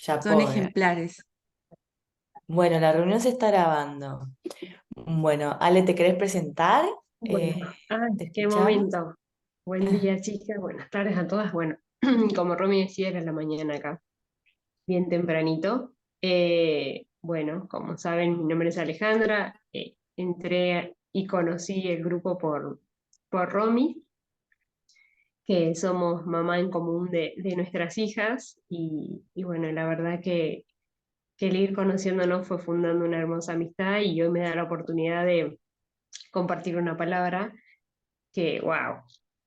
Ya Son pone. ejemplares. Bueno, la reunión se está grabando. Bueno, Ale, ¿te querés presentar? Bueno, ay, ¿Te qué escuchamos? momento. Buen día, chicas. Buenas tardes a todas. Bueno, como Romy decía, era la mañana acá, bien tempranito. Bueno, como saben, mi nombre es Alejandra. Entré y conocí el grupo por Romy, que somos mamá en común de nuestras hijas. Y bueno, la verdad que el ir conociéndonos fue fundando una hermosa amistad y hoy me da la oportunidad de compartir una palabra que, wow,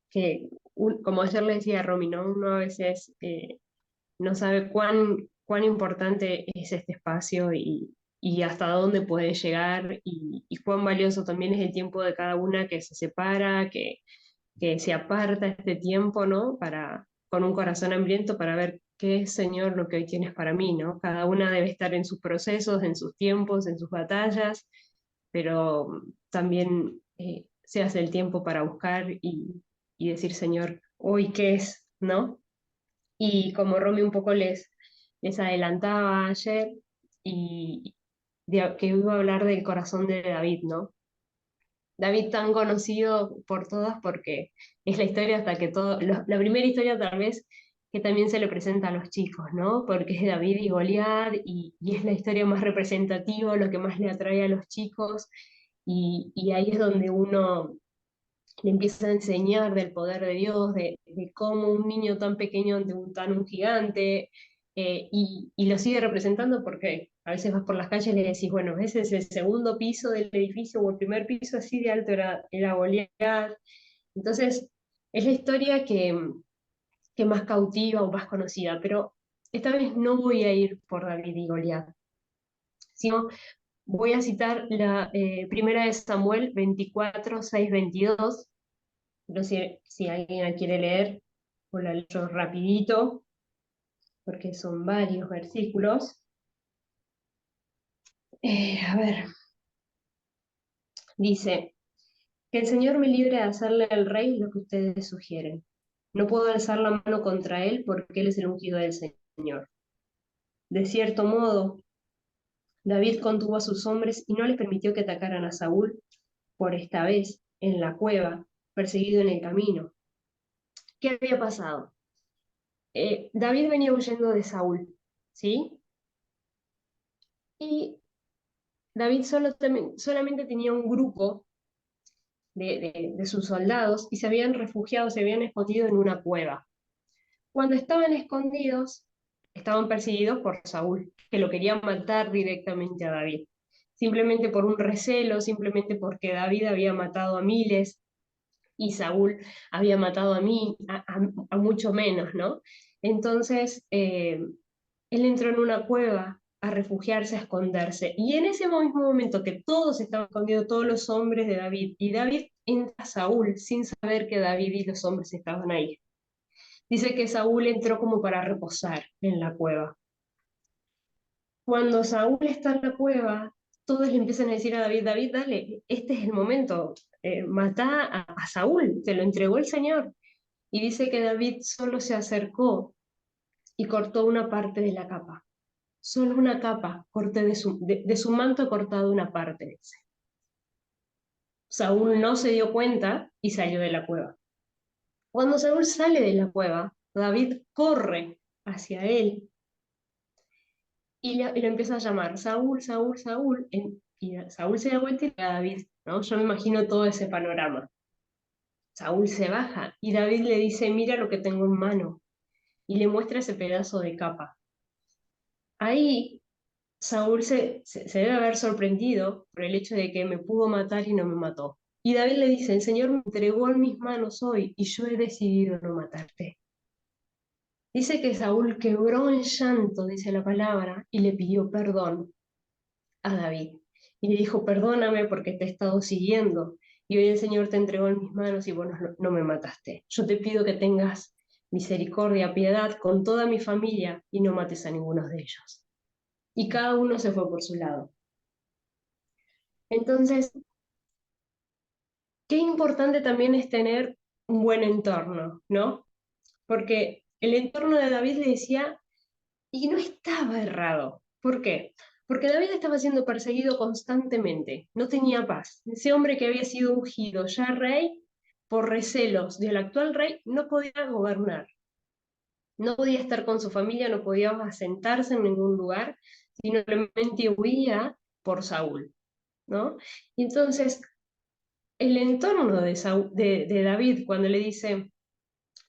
que como ayer le decía a Romy, ¿no? Uno a veces no sabe cuán importante es este espacio y hasta dónde puede llegar y cuán valioso también es el tiempo de cada una que se separa, que se aparta este tiempo, ¿no? Con un corazón hambriento para ver qué es, Señor, lo que hoy tienes para mí, ¿no? Cada una debe estar en sus procesos, en sus tiempos, en sus batallas, pero también se hace el tiempo para buscar y decir, Señor, hoy qué es, ¿no? Y como Romy un poco les adelantaba ayer, y que iba a hablar del corazón de David, ¿no? David tan conocido por todas porque es la historia hasta que todo, la primera historia tal vez que también se le presenta a los chicos, ¿no? Porque es David y Goliat y es la historia más representativa, lo que más le atrae a los chicos y ahí es donde uno le empieza a enseñar del poder de Dios, de cómo un niño tan pequeño ante un gigante, y lo sigue representando porque a veces vas por las calles y le decís, bueno, ese es el segundo piso del edificio o el primer piso, así de alto era Goliat. Entonces, es la historia que más cautiva o más conocida, pero esta vez no voy a ir por David y Goliat, sino voy a citar la primera de Samuel 24, 6, 22. No sé si alguien la quiere leer, o la leo rapidito, porque son varios versículos. A ver, dice, que el Señor me libre de hacerle al rey lo que ustedes sugieren. No puedo alzar la mano contra él porque él es el ungido del Señor. De cierto modo, David contuvo a sus hombres y no les permitió que atacaran a Saúl por esta vez en la cueva, perseguido en el camino. ¿Qué había pasado? David venía huyendo de Saúl, ¿sí? Y David solamente tenía un grupo de sus soldados y se habían refugiado, se habían escondido en una cueva. Cuando estaban escondidos, estaban perseguidos por Saúl, que lo quería matar directamente a David. Simplemente por un recelo, simplemente porque David había matado a miles y Saúl había matado a mí, a mucho menos, ¿no? Entonces, él entró en una cueva a refugiarse, a esconderse. Y en ese mismo momento que todos estaban escondidos, todos los hombres de David, y David entra a Saúl sin saber que David y los hombres estaban ahí. Dice que Saúl entró como para reposar en la cueva. Cuando Saúl está en la cueva, todos le empiezan a decir a David, David, dale, este es el momento, mata a Saúl, te lo entregó el Señor. Y dice que David solo se acercó y cortó una parte de la capa. Solo una capa, corté de su manto he cortado una parte, dice. Saúl no se dio cuenta y salió de la cueva. Cuando Saúl sale de la cueva, David corre hacia él y lo empieza a llamar, Saúl, Saúl, Saúl, y Saúl se da vuelta y ve a David, ¿no? Yo me imagino todo ese panorama. Saúl se baja y David le dice, mira lo que tengo en mano, y le muestra ese pedazo de capa. Ahí Saúl se debe haber sorprendido por el hecho de que me pudo matar y no me mató. Y David le dice, el Señor me entregó en mis manos hoy y yo he decidido no matarte. Dice que Saúl quebró en llanto, dice la palabra, y le pidió perdón a David. Y le dijo, perdóname porque te he estado siguiendo y hoy el Señor te entregó en mis manos y vos no me mataste. Yo te pido que tengas misericordia, piedad con toda mi familia y no mates a ninguno de ellos. Y cada uno se fue por su lado. Entonces, qué importante también es tener un buen entorno, ¿no? Porque el entorno de David le decía, Y no estaba errado. ¿Por qué? Porque David estaba siendo perseguido constantemente, no tenía paz. Ese hombre que había sido ungido ya rey, por recelos del actual rey, no podía gobernar, no podía estar con su familia, no podía asentarse en ningún lugar, sino simplemente huía por Saúl, ¿no? Y entonces, el entorno de David, cuando le dice,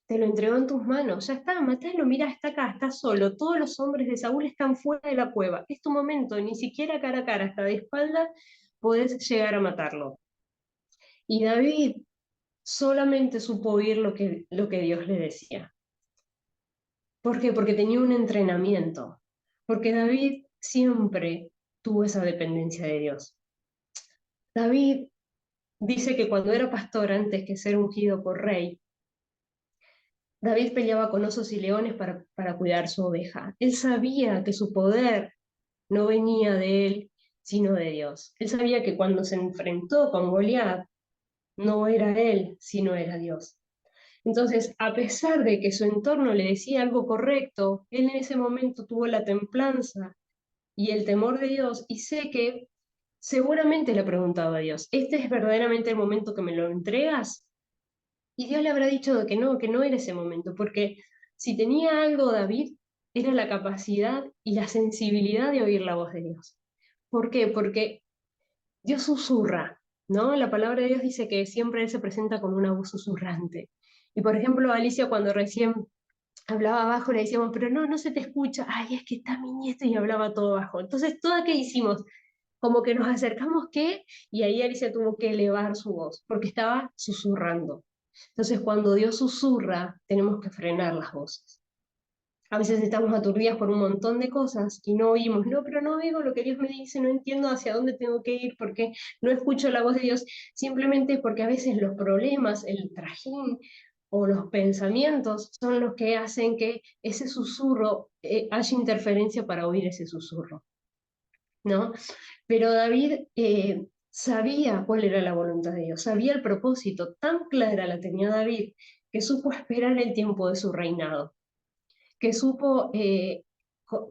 te lo entregó en tus manos, ya está, matalo, mira, está acá, está solo, todos los hombres de Saúl están fuera de la cueva, es tu momento, ni siquiera cara a cara, hasta de espalda, podés llegar a matarlo. Y David solamente supo oír lo que Dios le decía. ¿Por qué? Porque tenía un entrenamiento, porque David siempre tuvo esa dependencia de Dios. David dice que cuando era pastor, antes que ser ungido por rey, David peleaba con osos y leones para cuidar su oveja. Él sabía que su poder no venía de él, sino de Dios. Él sabía que cuando se enfrentó con Goliat, no era él, sino era Dios. Entonces, a pesar de que su entorno le decía algo correcto, él en ese momento tuvo la templanza y el temor de Dios, y sé que seguramente le ha preguntado a Dios, ¿este es verdaderamente el momento que me lo entregas? Y Dios le habrá dicho que no era ese momento, porque si tenía algo David, era la capacidad y la sensibilidad de oír la voz de Dios. ¿Por qué? Porque Dios susurra, ¿no? La palabra de Dios dice que siempre Él se presenta con una voz susurrante. Y por ejemplo, Alicia cuando recién hablaba bajo le decíamos, pero no, no se te escucha, ay, es que está mi nieto y hablaba todo bajo. Entonces, ¿todo qué hicimos? Como que nos acercamos que, y ahí Alicia tuvo que elevar su voz, porque estaba susurrando. Entonces, cuando Dios susurra, tenemos que frenar las voces. A veces estamos aturdidas por un montón de cosas y no oímos, no, pero no oigo lo que Dios me dice, no entiendo hacia dónde tengo que ir, porque no escucho la voz de Dios, simplemente porque a veces los problemas, el trajín o los pensamientos son los que hacen que ese susurro haya interferencia para oír ese susurro, ¿no? Pero David sabía cuál era la voluntad de Dios, sabía el propósito, tan clara la tenía David, que supo esperar el tiempo de su reinado, que supo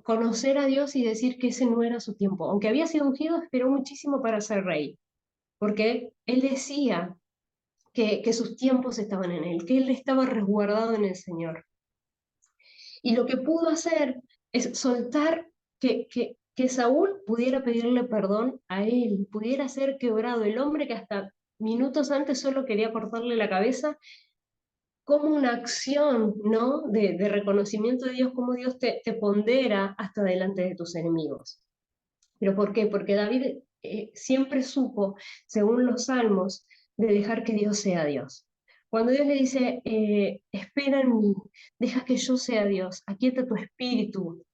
conocer a Dios y decir que ese no era su tiempo. Aunque había sido ungido, esperó muchísimo para ser rey, porque él decía que sus tiempos estaban en él, que él estaba resguardado en el Señor. Y lo que pudo hacer es soltar que Saúl pudiera pedirle perdón a él, pudiera ser quebrado. El hombre que hasta minutos antes solo quería cortarle la cabeza, como una acción, ¿no? De reconocimiento de Dios, como Dios te pondera hasta delante de tus enemigos. ¿Pero por qué? Porque David siempre supo, según los salmos, de dejar que Dios sea Dios. Cuando Dios le dice, espera en mí, deja que yo sea Dios, aquieta tu espíritu,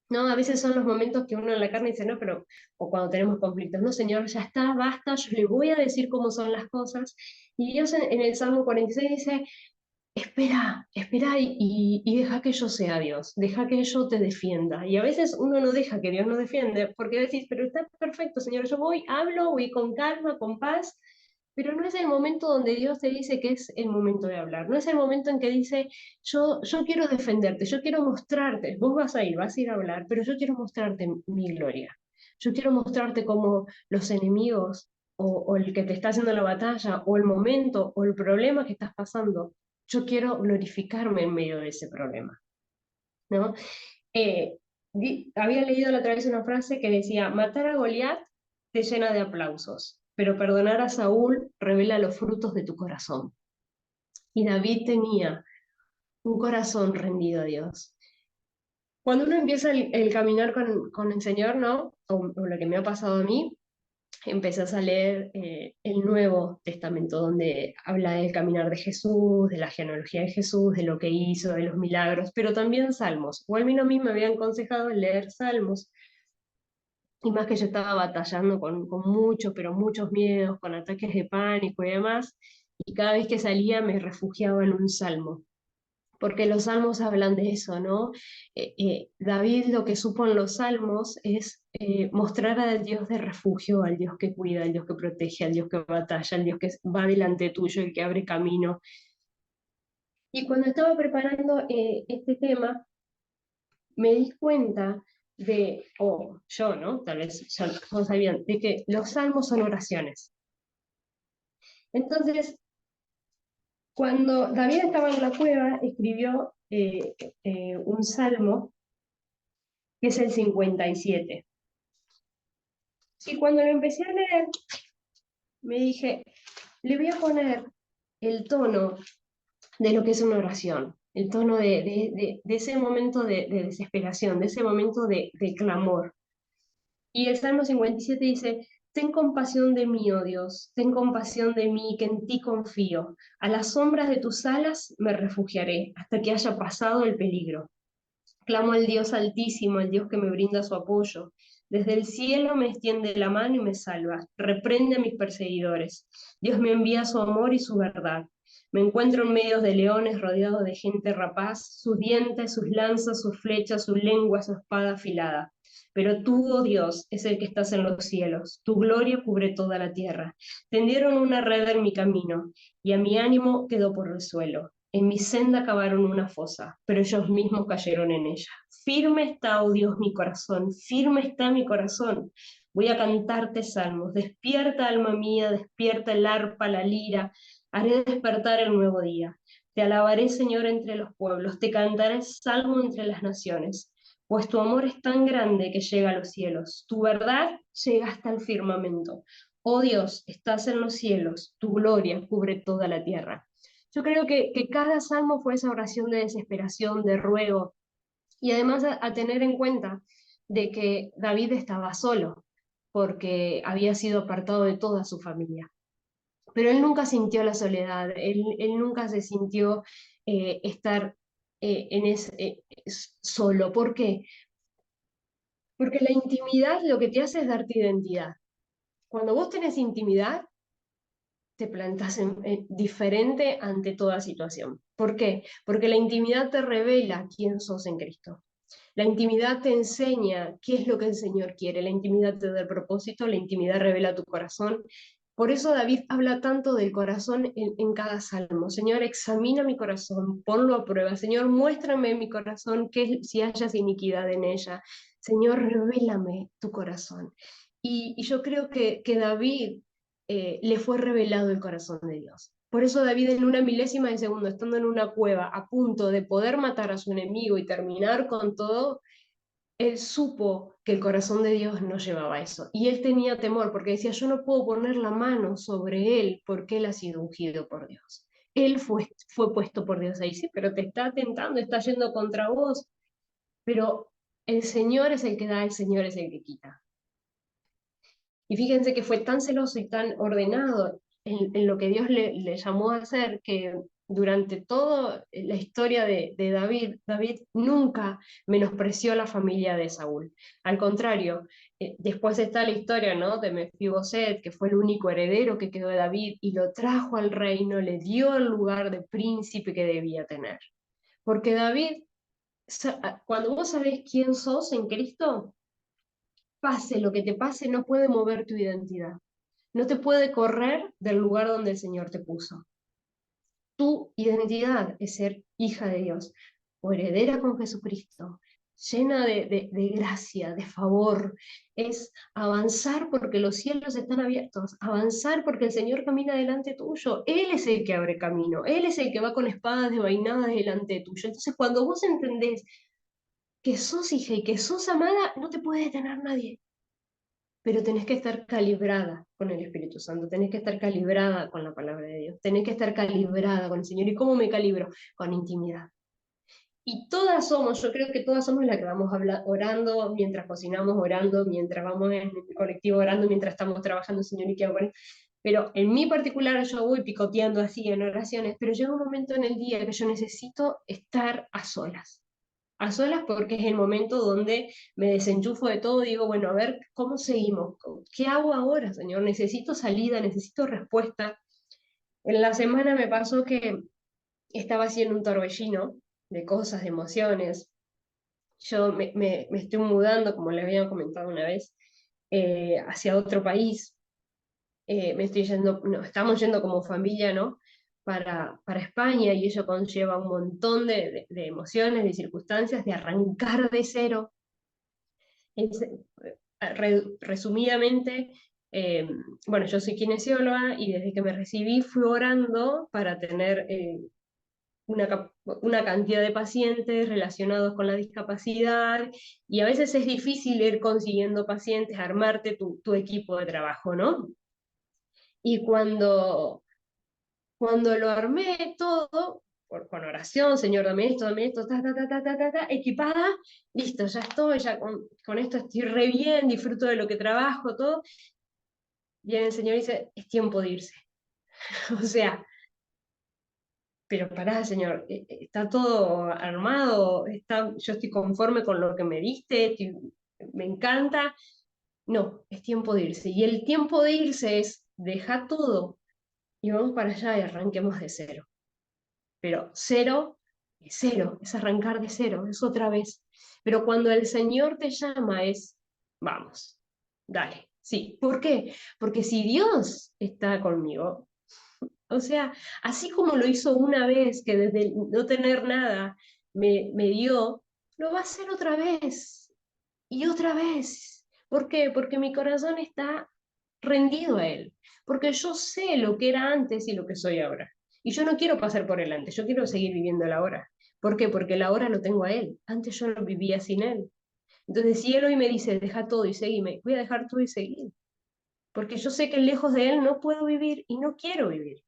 ¿no? A veces son los momentos que uno en la carne dice, no, pero, o cuando tenemos conflictos, no, Señor, ya está, basta, yo le voy a decir cómo son las cosas. Y Dios en el Salmo 46 dice, espera, espera y deja que yo sea Dios, deja que yo te defienda. Y a veces uno no deja que Dios nos defiende, porque decís, pero está perfecto, Señor, yo voy, hablo, voy con calma, con paz, pero no es el momento donde Dios te dice que es el momento de hablar, no es el momento en que dice, yo quiero defenderte, yo quiero mostrarte, vos vas a ir a hablar, pero yo quiero mostrarte mi gloria. Yo quiero mostrarte cómo los enemigos o el que te está haciendo la batalla, o el momento, o el problema que estás pasando, yo quiero glorificarme en medio de ese problema, ¿no? Eh, Había leído la otra vez una frase que decía, matar a Goliat te llena de aplausos, pero perdonar a Saúl revela los frutos de tu corazón. Y David tenía un corazón rendido a Dios. Cuando uno empieza el caminar con el Señor, ¿no? O lo que me ha pasado a mí, empezás a leer el Nuevo Testamento, donde habla del caminar de Jesús, de la genealogía de Jesús, de lo que hizo, de los milagros, pero también Salmos. O al menos a mí me había aconsejado leer Salmos, y más que yo estaba batallando con muchos, pero muchos miedos, con ataques de pánico y demás, y cada vez que salía me refugiaba en un salmo porque los salmos hablan de eso, ¿no? David lo que supo en los salmos es mostrar al Dios de refugio, al Dios que cuida, al Dios que protege, al Dios que batalla, al Dios que va delante tuyo y que abre camino. Y cuando estaba preparando este tema, me di cuenta de, o yo, ¿no? Tal vez ya no sabían, de que los salmos son oraciones. Entonces, cuando David estaba en la cueva, escribió un salmo que es el 57. Y cuando lo empecé a leer, me dije, le voy a poner el tono de lo que es una oración, el tono de ese momento de desesperación, de ese momento de clamor. Y el Salmo 57 dice, ten compasión de mí, oh Dios, ten compasión de mí, que en ti confío. A las sombras de tus alas me refugiaré hasta que haya pasado el peligro. Clamo al Dios altísimo, al Dios que me brinda su apoyo. Desde el cielo me extiende la mano y me salva. Reprende a mis perseguidores. Dios me envía su amor y su verdad. Me encuentro en medio de leones, rodeado de gente rapaz, sus dientes, sus lanzas, sus flechas, su lengua, su espada afilada. Pero tú, oh Dios, es el que estás en los cielos. Tu gloria cubre toda la tierra. Tendieron una red en mi camino, y a mi ánimo quedó por el suelo. En mi senda cavaron una fosa, pero ellos mismos cayeron en ella. Firme está, oh Dios, mi corazón, firme está mi corazón. Voy a cantarte salmos. Despierta, alma mía, despierta el arpa, la lira. Haré despertar el nuevo día. Te alabaré, Señor, entre los pueblos. Te cantaré salmo entre las naciones. Pues tu amor es tan grande que llega a los cielos. Tu verdad llega hasta el firmamento. Oh Dios, estás en los cielos. Tu gloria cubre toda la tierra. Yo creo que cada salmo fue esa oración de desesperación, de ruego, y además a tener en cuenta de que David estaba solo, porque había sido apartado de toda su familia. Pero él nunca sintió la soledad, él nunca se sintió estar solo. ¿Por qué? Porque la intimidad lo que te hace es darte identidad. Cuando vos tenés intimidad, te plantas diferente ante toda situación. ¿Por qué? Porque la intimidad te revela quién sos en Cristo. La intimidad te enseña qué es lo que el Señor quiere. La intimidad te da el propósito, la intimidad revela tu corazón. Por eso David habla tanto del corazón en cada salmo. Señor, examina mi corazón, ponlo a prueba. Señor, muéstrame mi corazón, si hayas iniquidad en ella. Señor, revélame tu corazón. Y yo creo que David le fue revelado el corazón de Dios. Por eso David en una milésima de segundo, estando en una cueva, a punto de poder matar a su enemigo y terminar con todo, él supo que el corazón de Dios no llevaba eso. Y él tenía temor porque decía, yo no puedo poner la mano sobre él porque él ha sido ungido por Dios. Él fue puesto por Dios ahí, sí, pero te está tentando, está yendo contra vos. Pero el Señor es el que da, el Señor es el que quita. Y fíjense que fue tan celoso y tan ordenado en lo que Dios le llamó a hacer que durante toda la historia de David, David nunca menospreció a la familia de Saúl. Al contrario, después está la historia, ¿no?, de Mefiboset, que fue el único heredero que quedó de David y lo trajo al reino, le dio el lugar de príncipe que debía tener. Porque David, cuando vos sabés quién sos en Cristo, pase lo que te pase, no puede mover tu identidad. No te puede correr del lugar donde el Señor te puso. Tu identidad es ser hija de Dios, o heredera con Jesucristo, llena de gracia, de favor. Es avanzar porque los cielos están abiertos, avanzar porque el Señor camina delante tuyo. Él es el que abre camino, Él es el que va con espadas desvainadas delante tuyo. Entonces, cuando vos entendés que sos hija y que sos amada, no te puede detener nadie, pero tenés que estar calibrada con el Espíritu Santo, tenés que estar calibrada con la palabra de Dios, tenés que estar calibrada con el Señor. ¿Y cómo me calibro? Con intimidad. Y todas somos, yo creo que todas somos las que vamos orando mientras cocinamos, orando mientras vamos en el colectivo, orando mientras estamos trabajando, Señor, y qué hago con él. Pero en mi particular yo voy picoteando así en oraciones, pero llega un momento en el día que yo necesito estar a solas porque es el momento donde me desenchufo de todo y digo, bueno, a ver, ¿cómo seguimos? ¿Qué hago ahora, Señor? Necesito salida, necesito respuesta. En la semana me pasó que estaba haciendo un torbellino de cosas, de emociones. Yo me estoy mudando, como le había comentado una vez, hacia otro país. Me estoy yendo, no, estamos yendo como familia, ¿no? para España y ello conlleva un montón de emociones, de circunstancias, de arrancar de cero. Resumidamente, eh, bueno, yo soy kinesióloga y desde que me recibí fui orando para tener una cantidad de pacientes relacionados con la discapacidad y a veces es difícil ir consiguiendo pacientes, armarte tu equipo de trabajo, ¿no? Y cuando lo armé todo, con oración, Señor, dame esto, equipada, listo, ya estoy, ya con esto estoy re bien, disfruto de lo que trabajo, todo. Viene el Señor y dice, es tiempo de irse. O sea, pero pará, Señor, está todo armado, yo estoy conforme con lo que me diste, me encanta. No, es tiempo de irse. Y el tiempo de irse es, deja todo y vamos para allá y arranquemos de cero. Pero cero es cero, es arrancar de cero, es otra vez. Pero cuando el Señor te llama es, vamos, dale, sí. ¿Por qué? Porque si Dios está conmigo, o sea, así como lo hizo una vez, que desde no tener nada me dio, lo va a hacer otra vez y otra vez. ¿Por qué? Porque mi corazón está rendido a Él, porque yo sé lo que era antes y lo que soy ahora. Y yo no quiero pasar por el antes, yo quiero seguir viviendo el ahora. ¿Por qué? Porque el ahora lo tengo a Él. Antes yo no vivía sin Él. Entonces, si Él hoy me dice, deja todo y seguime, voy a dejar todo y seguir. Porque yo sé que lejos de Él no puedo vivir y no quiero vivir.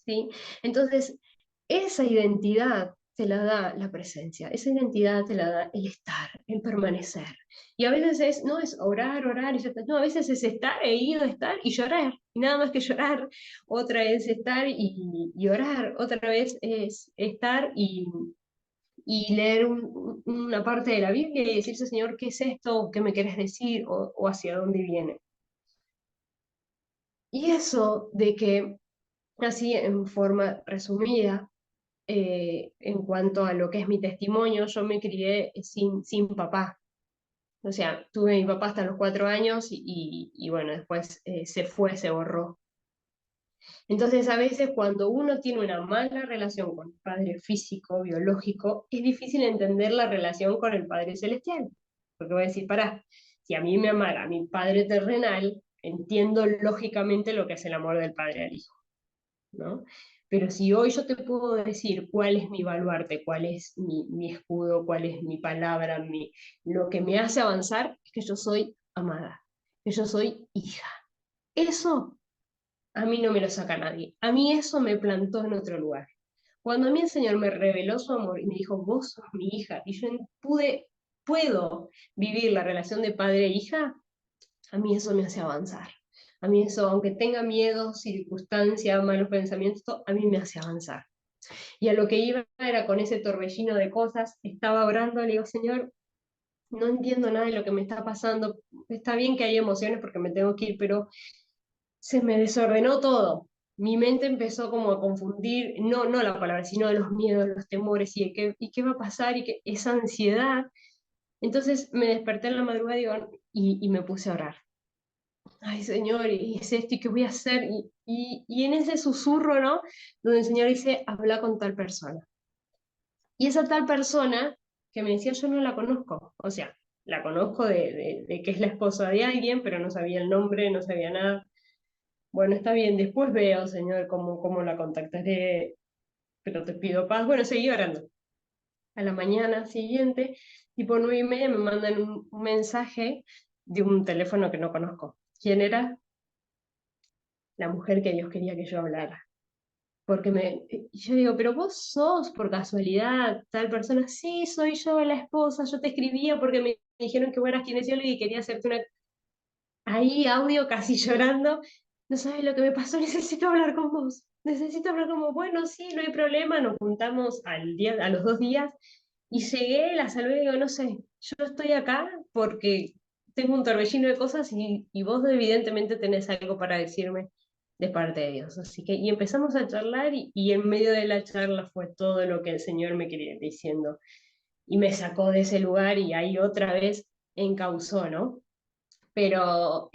¿Sí? Entonces, esa identidad te la da la presencia, esa identidad te la da el estar, el permanecer. Y a veces no es orar, orar, y ya está. No, a veces es estar, e ir a estar y llorar, y nada más que llorar. Otra es estar y orar, otra vez es estar y leer una parte de la Biblia y decirse, Señor, ¿qué es esto? ¿Qué me quieres decir? O hacia dónde viene. Y eso de que, así en forma resumida, en cuanto a lo que es mi testimonio, yo me crié sin papá. O sea, tuve a mi papá hasta los 4 años y bueno, después se fue, se borró. Entonces, a veces cuando uno tiene una mala relación con el padre físico, biológico, es difícil entender la relación con el padre celestial. Porque voy a decir, pará, si a mí me amara mi padre terrenal, entiendo lógicamente lo que es el amor del padre al hijo, ¿no? Pero si hoy yo te puedo decir cuál es mi baluarte, cuál es mi escudo, cuál es mi palabra, lo que me hace avanzar, es que yo soy amada, que yo soy hija. Eso a mí no me lo saca nadie. A mí eso me plantó en otro lugar. Cuando a mí el Señor me reveló su amor y me dijo, vos sos mi hija, y yo puedo vivir la relación de padre e hija, a mí eso me hace avanzar. A mí eso, aunque tenga miedo, circunstancias, malos pensamientos, a mí me hace avanzar. Y a lo que iba era con ese torbellino de cosas, estaba orando, le digo, Señor, no entiendo nada de lo que me está pasando. Está bien que hay emociones porque me tengo que ir, pero se me desordenó todo. Mi mente empezó como a confundir, no la palabra, sino los miedos, los temores, y qué va a pasar, esa ansiedad. Entonces me desperté en la madrugada y me puse a orar. Ay, Señor, y es esto, ¿y qué voy a hacer? Y en ese susurro, ¿no? Donde el Señor dice, habla con tal persona. Y esa tal persona que me decía, yo no la conozco. O sea, la conozco de que es la esposa de alguien, pero no sabía el nombre, no sabía nada. Bueno, está bien, después veo, Señor, cómo la contactaré, pero te pido paz. Bueno, seguí orando. A la mañana siguiente, tipo 9:30, me mandan un mensaje de un teléfono que no conozco. ¿Quién era? La mujer que Dios quería que yo hablara. Porque yo digo, pero vos sos por casualidad tal persona. Sí, soy yo, la esposa. Yo te escribía porque me dijeron que vos eras kinesióloga y quería hacerte una. Ahí, audio, casi llorando. No sabes lo que me pasó, necesito hablar con vos. Necesito hablar con vos. Bueno, sí, no hay problema. Nos juntamos a los 2 días y llegué, la saludé y digo, no sé, yo estoy acá porque tengo un torbellino de cosas y vos evidentemente tenés algo para decirme de parte de Dios. Así que, y empezamos a charlar y en medio de la charla fue todo lo que el Señor me quería ir diciendo. Y me sacó de ese lugar y ahí otra vez encauzó, ¿no? Pero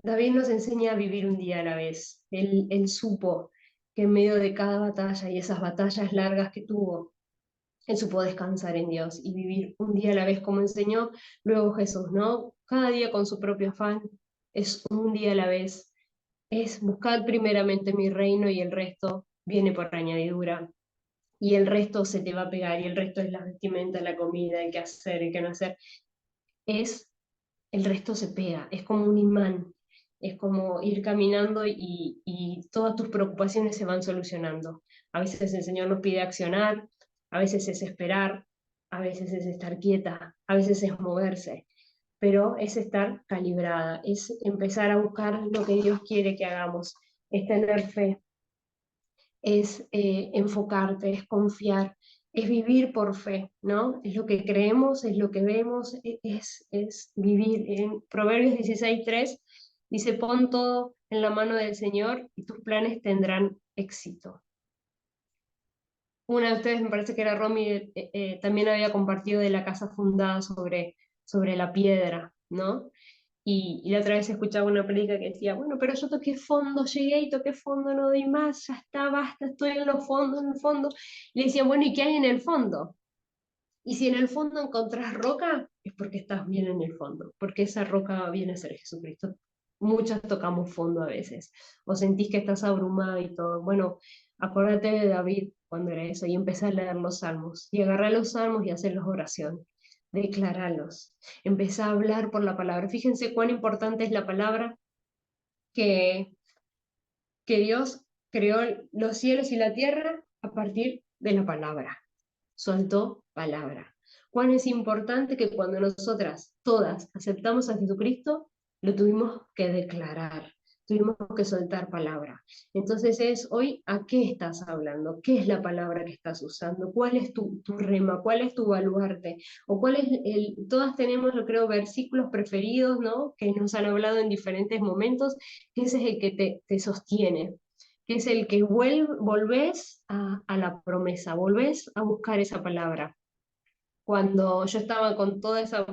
David nos enseña a vivir un día a la vez. Él supo. que en medio de cada batalla y esas batallas largas que tuvo, él supo descansar en Dios y vivir un día a la vez como enseñó luego Jesús, ¿no? Cada día con su propio afán, es un día a la vez, es buscar primeramente mi reino y el resto viene por añadidura. Y el resto se te va a pegar, y el resto es la vestimenta, la comida, el qué hacer, el qué no hacer. Es, el resto se pega, es como un imán, es como ir caminando y todas tus preocupaciones se van solucionando. A veces el Señor nos pide accionar, a veces es esperar, a veces es estar quieta, a veces es moverse, pero es estar calibrada, es empezar a buscar lo que Dios quiere que hagamos, es tener fe, es enfocarte, es confiar, es vivir por fe, ¿no? Es lo que creemos, es lo que vemos, es vivir. En Proverbios 16:3 dice, pon todo en la mano del Señor y tus planes tendrán éxito. Una de ustedes, me parece que era Romy, también había compartido de la casa fundada sobre la piedra, ¿no? Y la otra vez escuchaba una prédica que decía, bueno, pero yo toqué fondo, llegué y toqué fondo, no doy más, ya está, basta, estoy en los fondos, en el fondo. Y le decían, bueno, ¿y qué hay en el fondo? Y si en el fondo encontrás roca, es porque estás bien en el fondo, porque esa roca viene a ser Jesucristo. Muchas tocamos fondo a veces, o sentís que estás abrumado y todo. Bueno, acuérdate de David cuando era eso, y empecé a leer los salmos, y agarré los salmos y hacerlos oración, declaralos, empecé a hablar por la palabra. Fíjense cuán importante es la palabra, que, que Dios creó los cielos y la tierra a partir de la palabra, soltó palabra. Cuán es importante que cuando nosotras, todas, aceptamos a Jesucristo, lo tuvimos que declarar, tuvimos que soltar palabra. Entonces es hoy, ¿a qué estás hablando? ¿Qué es la palabra que estás usando? ¿Cuál es tu rema? ¿Cuál es tu baluarte? ¿O cuál es todas tenemos, yo creo, versículos preferidos, ¿no? Que nos han hablado en diferentes momentos, que ese es el que te sostiene, que es el que volvés a la promesa, volvés a buscar esa palabra. Cuando yo estaba con todos esos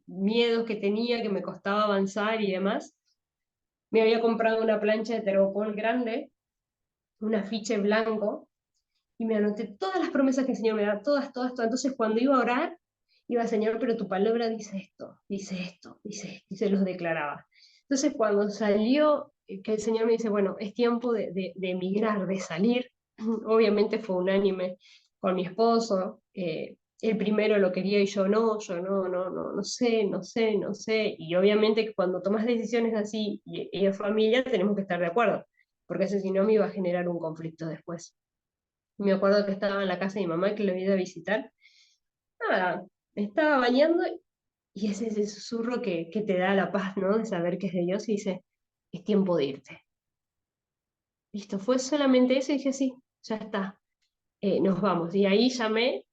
miedos que tenía, que me costaba avanzar y demás, me había comprado una plancha de tergopol grande, un afiche blanco, y me anoté todas las promesas que el Señor me da, todas, todas, todas. Entonces cuando iba a orar, iba, Señor, pero tu palabra dice esto, dice esto, dice esto, y se los declaraba. Entonces cuando salió, que el Señor me dice, bueno, es tiempo de emigrar, de salir, obviamente fue unánime con mi esposo, el primero lo quería y yo no, no, no, no sé, no sé, no sé, y obviamente que cuando tomas decisiones así y en familia tenemos que estar de acuerdo, porque eso si no me iba a generar un conflicto después. Me acuerdo que estaba en la casa de mi mamá, que lo iba a visitar. Nada, me estaba bañando y es ese susurro que te da la paz, ¿no? De saber que es de Dios y dice, es tiempo de irte. Listo, fue solamente eso y dije, sí, ya está, nos vamos. Y ahí llamé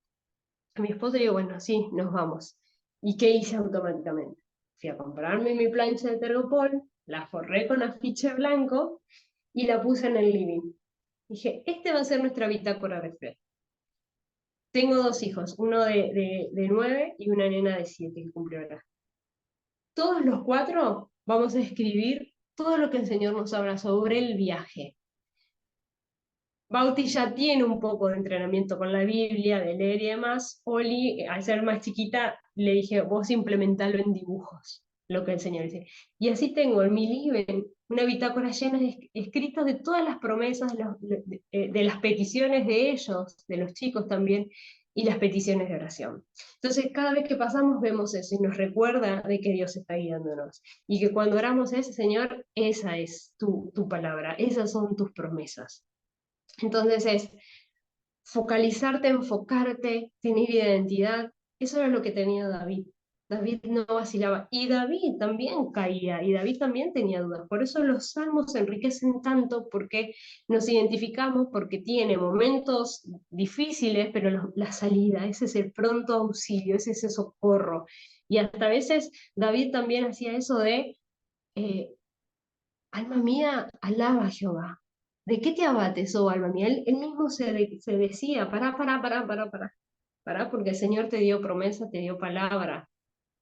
a mi esposo y digo, bueno, sí, nos vamos. ¿Y qué hice automáticamente? Fui a comprarme mi plancha de tergopol, la forré con afiche blanco y la puse en el living. Dije, este va a ser nuestra bitácora de fe. Tengo dos hijos, uno de 9 y una nena de 7 que cumplió ahora. Todos los cuatro vamos a escribir todo lo que el Señor nos habla sobre el viaje. Bauti ya tiene un poco de entrenamiento con la Biblia, de leer y demás. Oli, al ser más chiquita, le dije, vos implementalo en dibujos, lo que el Señor dice. Y así tengo en mi living una bitácora llena de escritos de todas las promesas, de las peticiones de ellos, de los chicos también, y las peticiones de oración. Entonces, cada vez que pasamos vemos eso y nos recuerda de que Dios está guiándonos. Y que cuando oramos a ese Señor, esa es tu palabra, esas son tus promesas. Entonces es focalizarte, enfocarte, tener identidad. Eso era lo que tenía David. David no vacilaba. Y David también caía, y David también tenía dudas. Por eso los salmos se enriquecen tanto, porque nos identificamos, porque tiene momentos difíciles, pero la salida, ese es el pronto auxilio, ese es ese socorro. Y hasta a veces David también hacía eso de, eh, alma mía, alaba a Jehová. ¿De qué te abates, oh alma mía? Él mismo se decía, pará, porque el Señor te dio promesa, te dio palabra,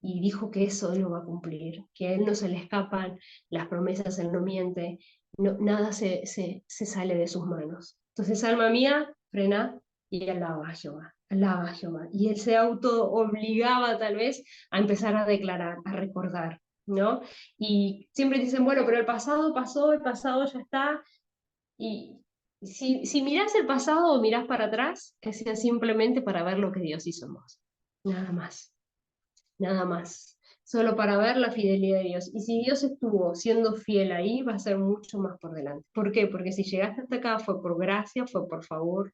y dijo que eso Él lo va a cumplir, que a Él no se le escapan las promesas, Él no miente, no, nada se sale de sus manos. Entonces, alma mía, frena y alaba a Jehová, alaba a Jehová. Y él se auto obligaba tal vez a empezar a declarar, a recordar, ¿no? Y siempre dicen, bueno, pero el pasado pasó, el pasado ya está. Y si mirás el pasado o mirás para atrás, que sea simplemente para ver lo que Dios hizo en vos. Nada más, nada más. Solo para ver la fidelidad de Dios. Y si Dios estuvo siendo fiel ahí, va a ser mucho más por delante. ¿Por qué? Porque si llegaste hasta acá fue por gracia, fue por favor,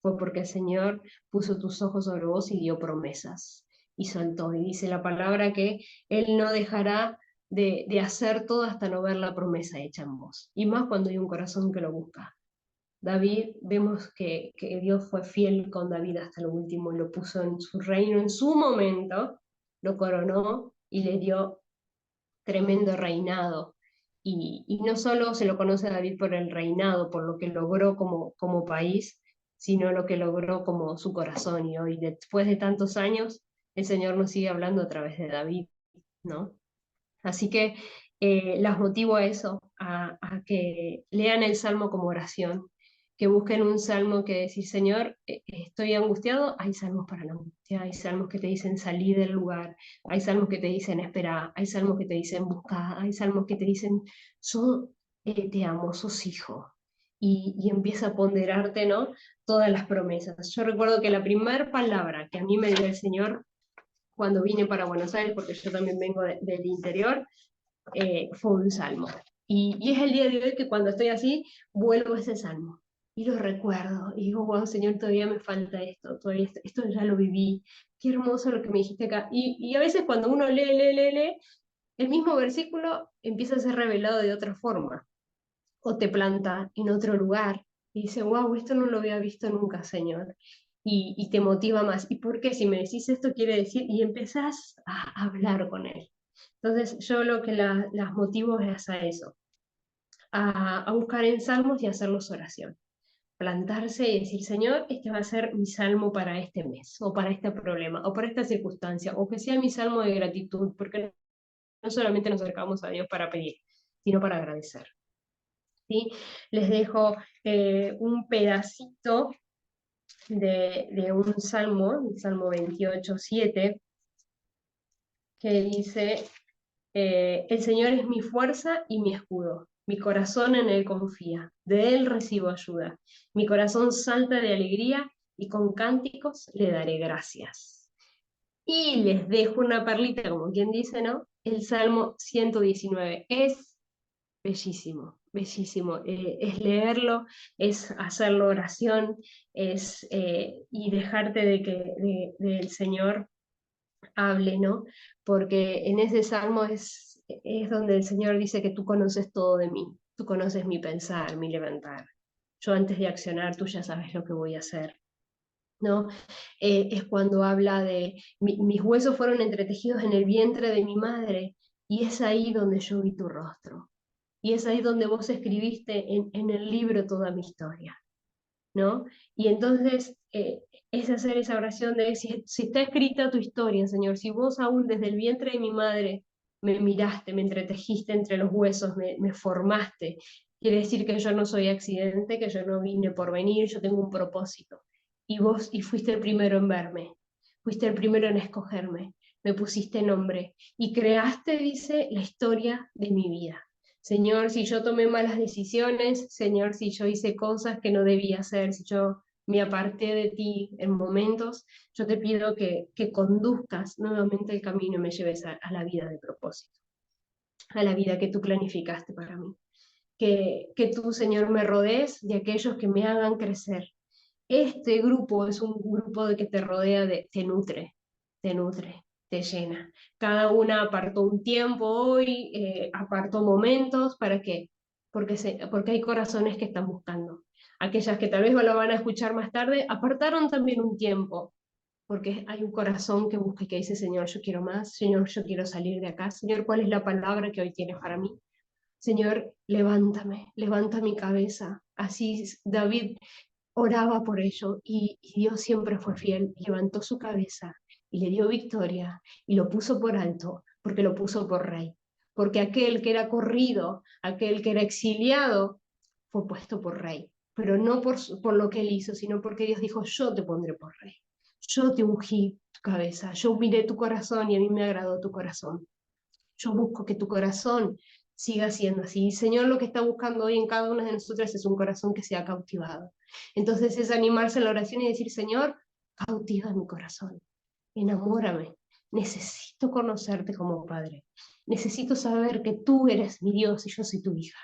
fue porque el Señor puso tus ojos sobre vos y dio promesas. Y soltó. Y dice la palabra que Él no dejará de hacer todo hasta no ver la promesa hecha en vos. Y más cuando hay un corazón que lo busca. David, vemos que Dios fue fiel con David hasta lo último y lo puso en su reino en su momento, lo coronó y le dio tremendo reinado. Y no solo se lo conoce a David por el reinado, por lo que logró como país, sino lo que logró como su corazón. Y hoy, después de tantos años, el Señor nos sigue hablando a través de David, ¿no? Así que las motivo a eso, a que lean el Salmo como oración, que busquen un salmo que decir, Señor, estoy angustiado, hay salmos para la angustia, hay salmos que te dicen salir del lugar, hay salmos que te dicen espera, hay salmos que te dicen busca, hay salmos que te dicen, te amo, sos hijo. Y empieza a ponderarte, ¿no? Todas las promesas. Yo recuerdo que la primera palabra que a mí me dio el Señor cuando vine para Buenos Aires, porque yo también vengo del interior, fue un salmo. Y es el día de hoy que cuando estoy así, vuelvo a ese salmo. Y lo recuerdo. Y digo, wow, Señor, todavía me falta esto, todavía esto ya lo viví. Qué hermoso lo que me dijiste acá. Y a veces cuando uno lee, el mismo versículo empieza a ser revelado de otra forma. O te planta en otro lugar. Y dice, wow, esto no lo había visto nunca, Señor. Y te motiva más. ¿Y por qué? Si me decís esto quiere decir, y empezás a hablar con él. Entonces yo lo que las motivo es a eso, a buscar en salmos y hacerlos oración. Plantarse y decir, Señor, este va a ser mi salmo para este mes, o para este problema, o para esta circunstancia, o que sea mi salmo de gratitud, porque no solamente nos acercamos a Dios para pedir, sino para agradecer. ¿Sí? Les dejo un pedacito de un salmo, el Salmo 28:7, que dice, el Señor es mi fuerza y mi escudo. Mi corazón en Él confía. De Él recibo ayuda. Mi corazón salta de alegría y con cánticos le daré gracias. Y les dejo una perlita, como quien dice, ¿no? El Salmo 119. Es bellísimo, bellísimo. Es leerlo, es hacerlo oración, y dejarte de que del Señor hable, ¿no? Porque en ese salmo es donde el Señor dice que tú conoces todo de mí, tú conoces mi pensar, mi levantar. Yo antes de accionar, tú ya sabes lo que voy a hacer, ¿no? Es cuando habla de mis huesos fueron entretejidos en el vientre de mi madre y es ahí donde yo vi tu rostro. Y es ahí donde vos escribiste en el libro toda mi historia. ¿No? Y entonces es hacer esa oración de si está escrita tu historia, Señor, si vos aún desde el vientre de mi madre me miraste, me entretejiste entre los huesos, me formaste, quiere decir que yo no soy accidente, que yo no vine por venir, yo tengo un propósito. Y fuiste el primero en verme, fuiste el primero en escogerme, me pusiste nombre y creaste, dice, la historia de mi vida. Señor, si yo tomé malas decisiones, Señor, si yo hice cosas que no debía hacer, si yo me aparté de ti en momentos, yo te pido que conduzcas nuevamente el camino y me lleves a la vida de propósito, a la vida que tú planificaste para mí. Que tú, Señor, me rodees de aquellos que me hagan crecer. Este grupo es un grupo de que te rodea, te nutre, te llena. Cada una apartó un tiempo hoy, apartó momentos, ¿para qué? Porque hay corazones que están buscando. Aquellas que tal vez lo van a escuchar más tarde, apartaron también un tiempo, porque hay un corazón que busca y que dice, Señor, yo quiero más, Señor, yo quiero salir de acá, Señor, ¿cuál es la palabra que hoy tienes para mí? Señor, levántame, levanta mi cabeza. Así David oraba por ello y Dios siempre fue fiel, levantó su cabeza y le dio victoria y lo puso por alto porque lo puso por rey, porque aquel que era corrido, aquel que era exiliado, fue puesto por rey, pero no por lo que él hizo, sino porque Dios dijo, yo te pondré por rey, yo te ungí tu cabeza, yo miré tu corazón y a mí me agradó tu corazón. Yo busco que tu corazón siga siendo así. Y Señor, lo que está buscando hoy en cada una de nosotras es un corazón que sea cautivado. Entonces es animarse en la oración y decir, Señor, cautiva mi corazón, enamórame. Necesito conocerte como Padre. Necesito saber que tú eres mi Dios y yo soy tu hija.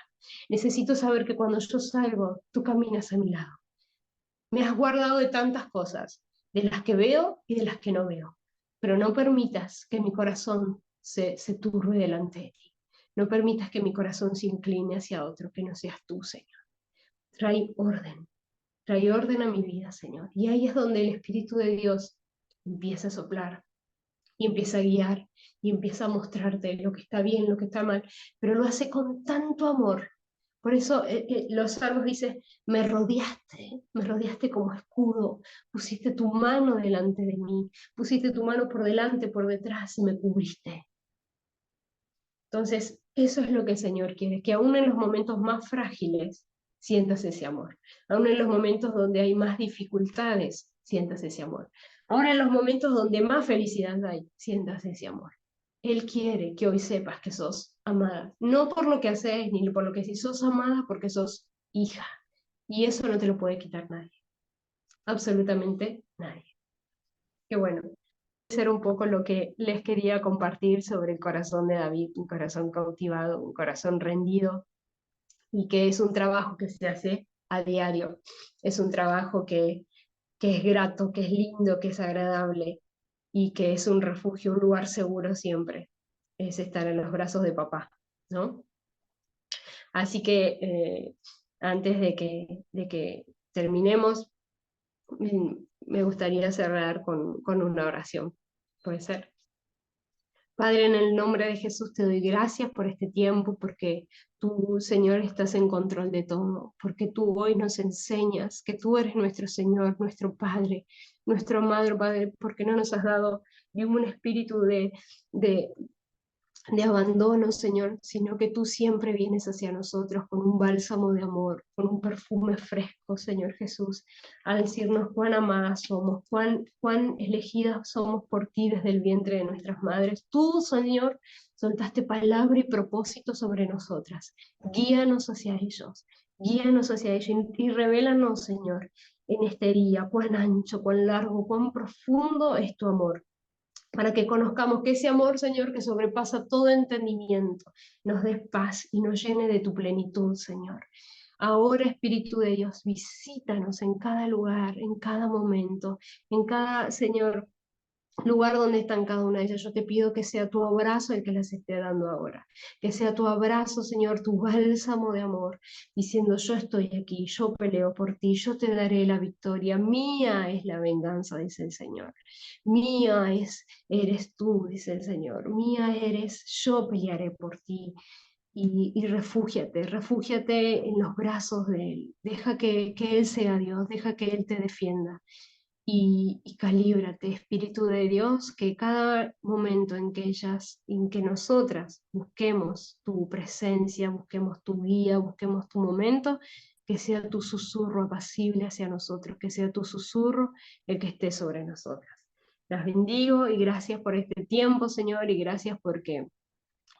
Necesito saber que cuando yo salgo, tú caminas a mi lado. Me has guardado de tantas cosas, de las que veo y de las que no veo, pero no permitas que mi corazón se turbe delante de ti. No permitas que mi corazón se incline hacia otro, que no seas tú, Señor. Trae orden a mi vida, Señor. Y ahí es donde el Espíritu de Dios empieza a soplar y empieza a guiar y empieza a mostrarte lo que está bien, lo que está mal, pero lo hace con tanto amor. Por eso los salmos dicen, me rodeaste como escudo, pusiste tu mano delante de mí, pusiste tu mano por delante, por detrás y me cubriste. Entonces, eso es lo que el Señor quiere, que aún en los momentos más frágiles sientas ese amor, aún en los momentos donde hay más dificultades, sientas ese amor, aún en los momentos donde más felicidad hay, sientas ese amor. Él quiere que hoy sepas que sos amada, no por lo que haces ni por lo que decís, sos amada porque sos hija, y eso no te lo puede quitar nadie, absolutamente nadie. Qué bueno ser un poco lo que les quería compartir sobre el corazón de David, un corazón cautivado, un corazón rendido, y que es un trabajo que se hace a diario, es un trabajo que es grato, que es lindo, que es agradable y que es un refugio, un lugar seguro siempre, es estar en los brazos de papá, ¿no? Así que antes de que terminemos, me gustaría cerrar con una oración. ¿Puede ser? Padre, en el nombre de Jesús te doy gracias por este tiempo, porque tú, Señor, estás en control de todo, porque tú hoy nos enseñas que tú eres nuestro Señor, nuestro Padre, nuestro amado Padre, porque no nos has dado ningún espíritu de, de abandono, Señor, sino que tú siempre vienes hacia nosotros con un bálsamo de amor, con un perfume fresco, Señor Jesús, a decirnos cuán amadas somos, cuán elegidas somos por ti desde el vientre de nuestras madres. Tú, Señor, soltaste palabra y propósito sobre nosotras. Guíanos hacia ellos y revélanos, Señor, en este día, cuán ancho, cuán largo, cuán profundo es tu amor, para que conozcamos que ese amor, Señor, que sobrepasa todo entendimiento, nos dé paz y nos llene de tu plenitud, Señor. Ahora, Espíritu de Dios, visítanos en cada lugar, en cada momento, en cada, Señor, lugar donde están cada una de ellas. Yo te pido que sea tu abrazo el que las esté dando ahora, que sea tu abrazo, Señor, tu bálsamo de amor, diciendo yo estoy aquí, yo peleo por ti, yo te daré la victoria, mía es la venganza, dice el Señor, eres tú, dice el Señor, mía eres, yo pelearé por ti. Y refúgiate en los brazos de Él, deja que Él sea Dios, deja que Él te defienda y calíbrate, Espíritu de Dios, que cada momento en que nosotras busquemos tu presencia, busquemos tu guía, busquemos tu momento, que sea tu susurro apacible hacia nosotros, que sea tu susurro el que esté sobre nosotras. Las bendigo y gracias por este tiempo, Señor, y gracias porque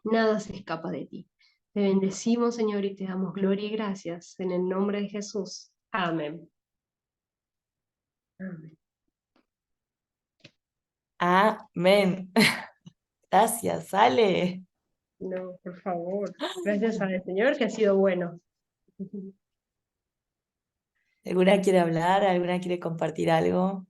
nada se escapa de ti. Te bendecimos, Señor, y te damos gloria y gracias en el nombre de Jesús. Amén. Amén. Amén. Gracias, Ale. No, por favor. Gracias al Señor que ha sido bueno. ¿Alguna quiere hablar? ¿Alguna quiere compartir algo?